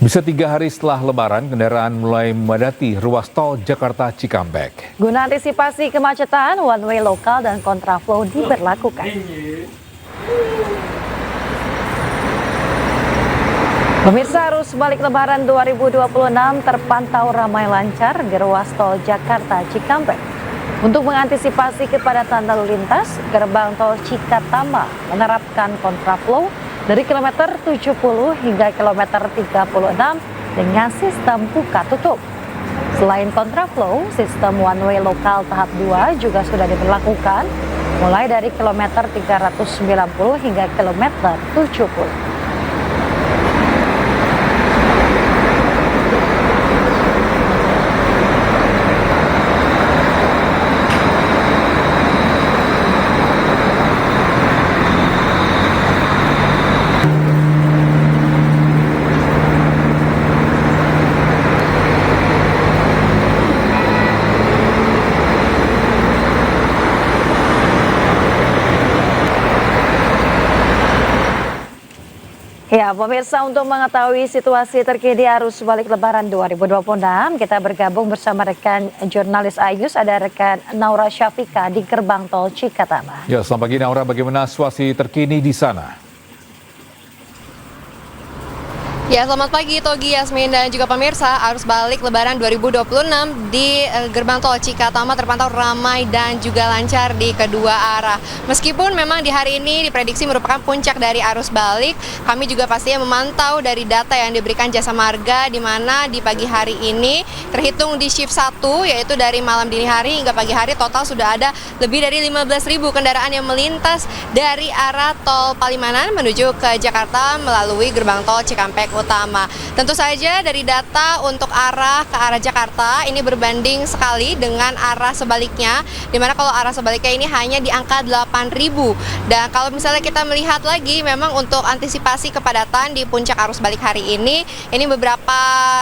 Bisa 3 hari setelah Lebaran, kendaraan mulai memadati ruas tol Jakarta Cikampek. Guna antisipasi kemacetan, one way lokal dan kontraflow diberlakukan. Pemirsa, arus balik Lebaran 2026 terpantau ramai lancar di ruas tol Jakarta Cikampek. Untuk mengantisipasi kepadatan lalu lintas, gerbang tol Cikatama menerapkan kontraflow dari kilometer 70 hingga kilometer 36 dengan sistem buka tutup. Selain kontraflow, sistem one way lokal tahap 2 juga sudah diberlakukan mulai dari kilometer 390 hingga kilometer 70. Ya, pemirsa, untuk mengetahui situasi terkini arus balik Lebaran 2026, kita bergabung bersama rekan jurnalis Ayus, ada rekan Naura Syafika di gerbang tol Cikatama. Ya, selamat pagi Naura, bagaimana situasi terkini di sana? Ya, selamat pagi Togi, Yasmin, dan juga pemirsa. Arus balik Lebaran 2026 di gerbang tol Cikatama terpantau ramai dan juga lancar di kedua arah. Meskipun memang di hari ini diprediksi merupakan puncak dari arus balik, kami juga pastinya memantau dari data yang diberikan Jasa Marga, di mana di pagi hari ini terhitung di shift 1, yaitu dari malam dini hari hingga pagi hari, total sudah ada lebih dari 15.000 kendaraan yang melintas dari arah tol Palimanan menuju ke Jakarta melalui gerbang tol Cikampek Utama. Tentu saja dari data untuk arah ke arah Jakarta ini berbanding sekali dengan arah sebaliknya, di mana kalau arah sebaliknya ini hanya di angka 8.000. Dan kalau misalnya kita melihat lagi, memang untuk antisipasi kepadatan di puncak arus balik hari ini beberapa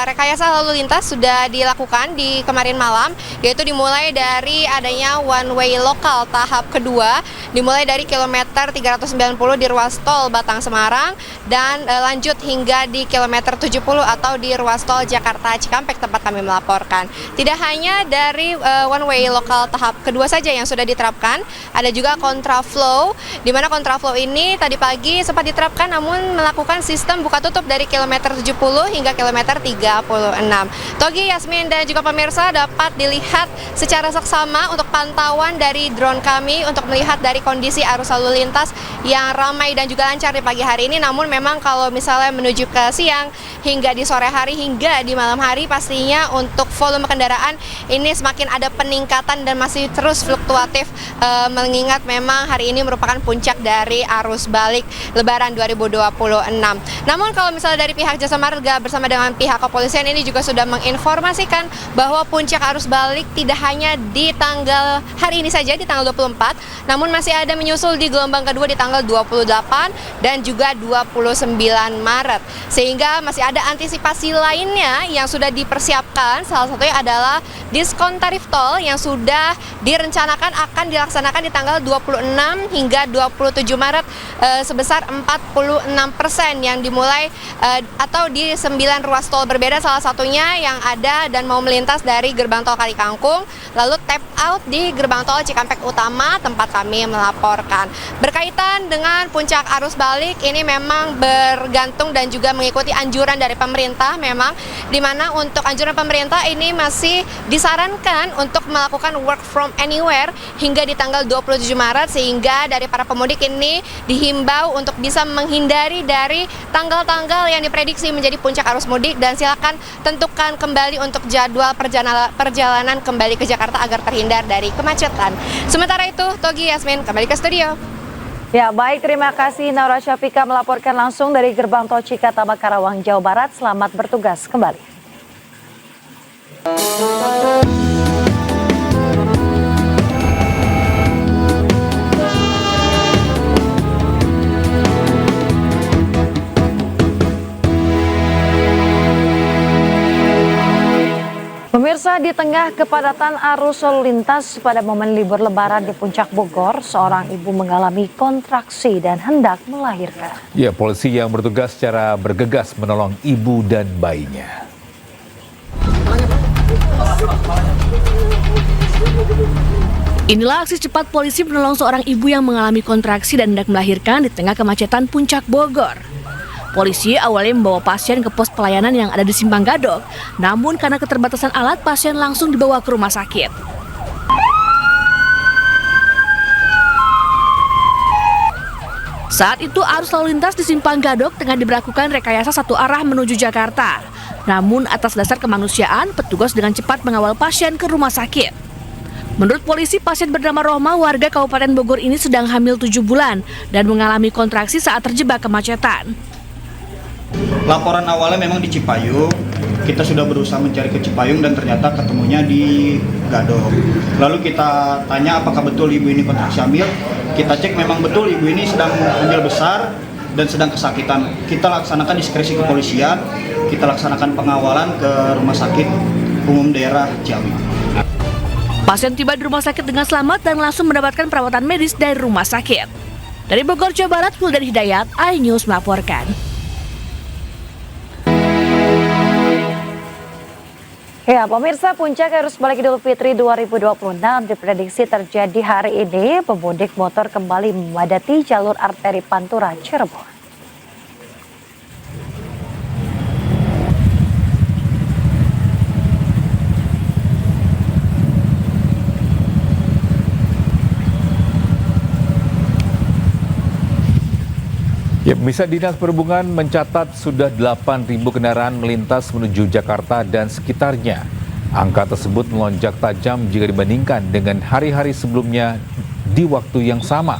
rekayasa lalu lintas sudah dilakukan di kemarin malam, yaitu dimulai dari adanya one way lokal tahap kedua, dimulai dari kilometer 390 di ruas tol Batang Semarang dan lanjut hingga di kilometer 70 atau di ruas tol Jakarta Cikampek tempat kami melaporkan. Tidak hanya dari one way lokal tahap kedua saja yang sudah diterapkan, ada juga kontraflow, di mana kontraflow ini tadi pagi sempat diterapkan namun melakukan sistem buka tutup dari kilometer 70 hingga kilometer 36. Togi, Yasmin, dan juga pemirsa, dapat dilihat secara seksama untuk pantauan dari drone kami untuk melihat dari kondisi arus lalu lintas yang ramai dan juga lancar di pagi hari ini. Namun memang kalau misalnya menuju ke siang hingga di sore hari hingga di malam hari, pastinya untuk volume kendaraan ini semakin ada peningkatan dan masih terus fluktuatif, mengingat memang hari ini merupakan puncak dari arus balik Lebaran 2026. Namun kalau misalnya dari pihak Jasa Marga bersama dengan pihak kepolisian ini juga sudah menginformasikan bahwa puncak arus balik tidak hanya di tanggal hari ini saja di tanggal 24, namun masih ada menyusul di gelombang kedua di tanggal 28 dan juga 29 Maret. Sehingga masih ada antisipasi lainnya yang sudah dipersiapkan, salah satunya adalah diskon tarif tol yang sudah direncanakan akan dilaksanakan di tanggal 26 hingga 27 Maret sebesar 46% yang dimulai atau di 9 ruas tol berbeda, salah satunya yang ada dan mau melintas dari gerbang tol Kali Kangkung, lalu tap out di gerbang tol Cikampek Utama tempat kami melaporkan. Berkaitan dengan puncak arus balik ini memang bergantung dan juga mengikuti anjuran dari pemerintah, memang di mana untuk anjuran pemerintah ini masih disarankan untuk melakukan work from anywhere hingga di tanggal 27 Maret, sehingga dari para pemudik ini dihimbau untuk bisa menghindari dari tanggal-tanggal yang diprediksi menjadi puncak arus mudik, dan silakan tentukan kembali untuk jadwal perjalanan kembali ke Jakarta agar terhindar dari kemacetan. Sementara itu, Togi, Yasmin, kembali ke studio. Ya, baik, terima kasih Naura Syafika melaporkan langsung dari gerbang tol Cikatama, Karawang, Jawa Barat. Selamat bertugas kembali. Pemirsa Pemirsa, di tengah kepadatan arus lalu lintas pada momen libur Lebaran di Puncak Bogor, seorang ibu mengalami kontraksi dan hendak melahirkan. Ya, polisi yang bertugas secara bergegas menolong ibu dan bayinya. Inilah aksi cepat polisi menolong seorang ibu yang mengalami kontraksi dan hendak melahirkan di tengah kemacetan Puncak Bogor. Polisi awalnya membawa pasien ke pos pelayanan yang ada di Simpang Gadok, namun karena keterbatasan alat, pasien langsung dibawa ke rumah sakit. Saat itu arus lalu lintas di Simpang Gadok tengah diberlakukan rekayasa satu arah menuju Jakarta. Namun atas dasar kemanusiaan, petugas dengan cepat mengawal pasien ke rumah sakit. Menurut polisi, pasien bernama Rohma warga Kabupaten Bogor ini sedang hamil 7 bulan dan mengalami kontraksi saat terjebak kemacetan. Laporan awalnya memang di Cipayung, kita sudah berusaha mencari ke Cipayung dan ternyata ketemunya di Gadok. Lalu kita tanya apakah betul ibu ini kontraksi hamil, kita cek memang betul ibu ini sedang hamil besar dan sedang kesakitan. Kita laksanakan diskresi kepolisian, kita laksanakan pengawalan ke rumah sakit umum daerah Ciawi. Pasien tiba di rumah sakit dengan selamat dan langsung mendapatkan perawatan medis dari rumah sakit. Dari Bogor, Jawa Barat, Fuldan Hidayat, iNews melaporkan. Ya, pemirsa, puncak arus balik Idul Fitri 2026 diprediksi terjadi hari ini. Pemudik motor kembali memadati jalur arteri Pantura Cirebon. Ya, pemirsa, Dinas Perhubungan mencatat sudah 8.000 kendaraan melintas menuju Jakarta dan sekitarnya. Angka tersebut melonjak tajam jika dibandingkan dengan hari-hari sebelumnya di waktu yang sama.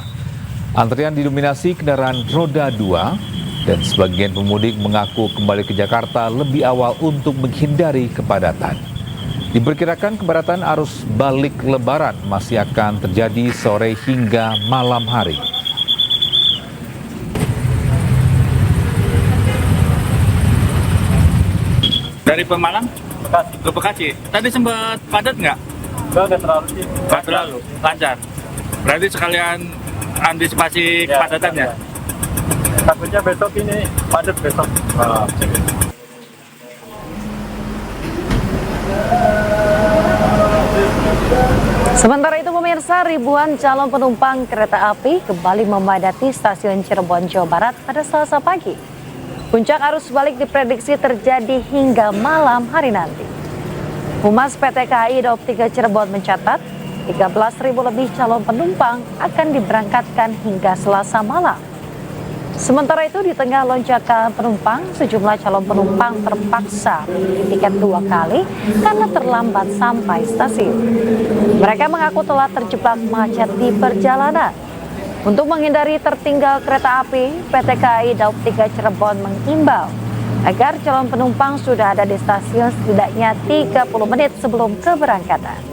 Antrian didominasi kendaraan roda 2 dan sebagian pemudik mengaku kembali ke Jakarta lebih awal untuk menghindari kepadatan. Diperkirakan kepadatan arus balik Lebaran masih akan terjadi sore hingga malam hari. Dari Pemalang ke Bekasi. Tadi sempat padat nggak? Nggak terlalu sih. Nggak terlalu, lancar. Berarti sekalian antisipasi kepadatannya. Takutnya besok ini padat besok. Sementara itu, pemirsa, ribuan calon penumpang kereta api kembali memadati stasiun Cirebon, Jawa Barat pada Selasa pagi. Puncak arus balik diprediksi terjadi hingga malam hari nanti. Humas PT KAI Daup 3 Cirebon mencatat 13.000 lebih calon penumpang akan diberangkatkan hingga Selasa malam. Sementara itu, di tengah lonjakan penumpang, sejumlah calon penumpang terpaksa membeli tiket 2 kali karena terlambat sampai stasiun. Mereka mengaku telah terjebak macet di perjalanan. Untuk menghindari tertinggal kereta api, PT KAI Daup 3 Cirebon mengimbau agar calon penumpang sudah ada di stasiun setidaknya 30 menit sebelum keberangkatan.